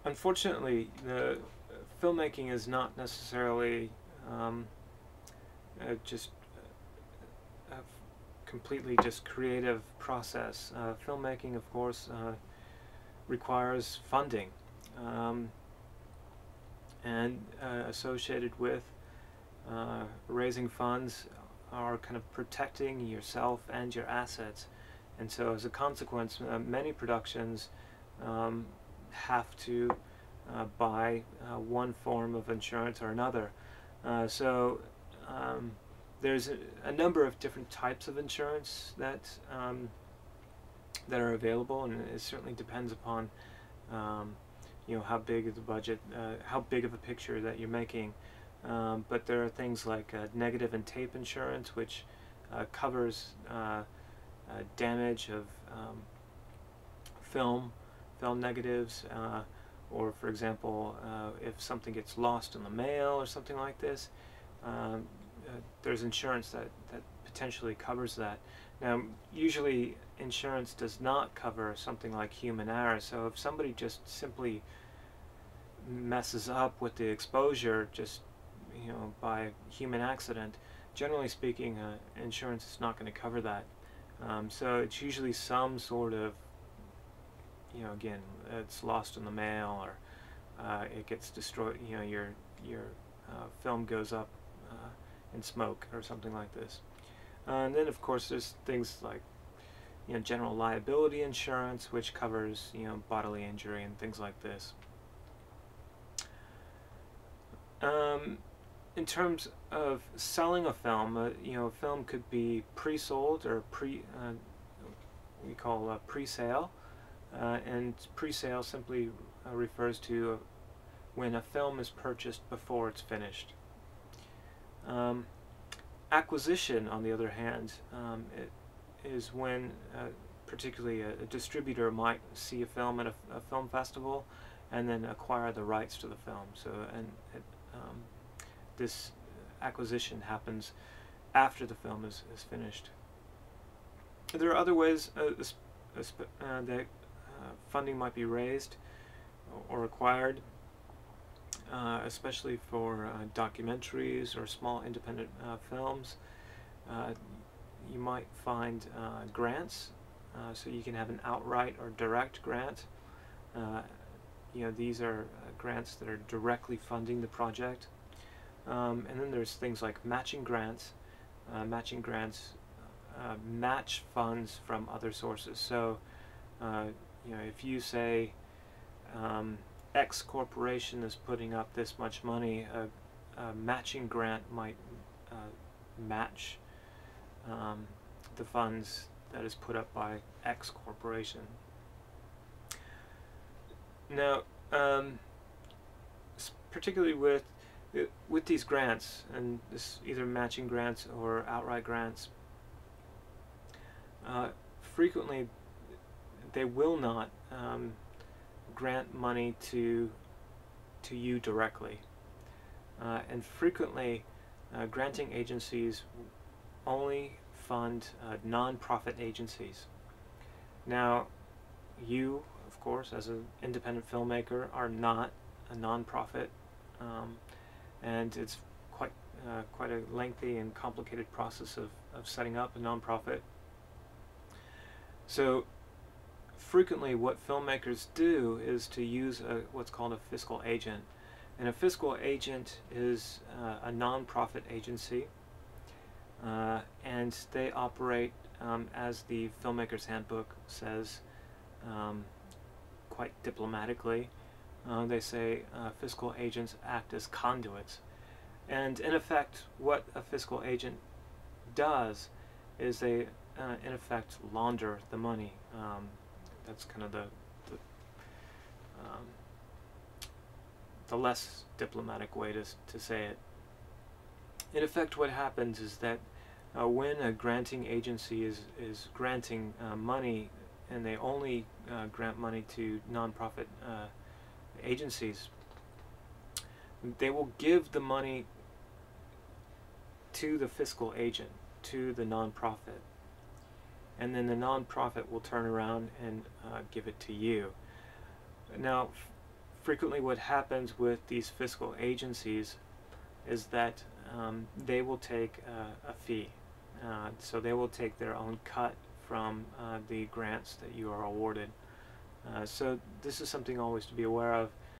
Unfortunately, the filmmaking is not necessarily just a completely just creative process. Filmmaking, of course, requires funding, um, and associated with raising funds are kind of protecting yourself and your assets. And so as a consequence, many productions have to buy one form of insurance or another. So there's a number of different types of insurance that are available, and it certainly depends upon how big of the budget, how big of a picture that you're making. But there are things like negative and tape insurance, which covers damage of film negatives, or for example, if something gets lost in the mail or something like this, there's insurance that potentially covers that. Now, usually insurance does not cover something like human error, so if somebody just simply messes up with the exposure just by human accident, generally speaking, insurance is not going to cover that. So it's usually some sort of, again, it's lost in the mail, or it gets destroyed, your film goes up in smoke or something like this. And then of course there's things like general liability insurance, which covers bodily injury and things like this. In terms of selling a film, a film could be pre-sold or we call pre-sale, and pre-sale simply refers to when a film is purchased before it's finished. Acquisition, on the other hand, it is when particularly a distributor might see a film at a film festival and then acquire the rights to the film. So, this acquisition happens after the film is finished. There are other ways that funding might be raised or acquired, especially for documentaries or small independent films. You might find grants, so you can have an outright or direct grant. These are grants that are directly funding the project. And then there's things like matching grants. Matching grants match funds from other sources. So, if you say X corporation is putting up this much money, a matching grant might match the funds that is put up by X corporation. Now, particularly with these grants, and this either matching grants or outright grants, frequently they will not grant money to you directly, and frequently granting agencies only fund non-profit agencies. Now, you, of course, as an independent filmmaker, are not a non-profit, and it's quite a lengthy and complicated process of setting up a non-profit. So frequently what filmmakers do is to use what's called a fiscal agent. And a fiscal agent is a non-profit agency, and they operate, as the Filmmaker's Handbook says, quite diplomatically. They say fiscal agents act as conduits. And in effect, what a fiscal agent does is they, in effect, launder the money. That's kind of the less diplomatic way to say it. In effect, what happens is that when a granting agency is granting money, and they only grant money to nonprofit agencies, they will give the money to the fiscal agent, to the nonprofit, and then the nonprofit will turn around and give it to you. Now, frequently what happens with these fiscal agencies is that they will take a fee. So they will take their own cut from the grants that you are awarded. So this is something always to be aware of.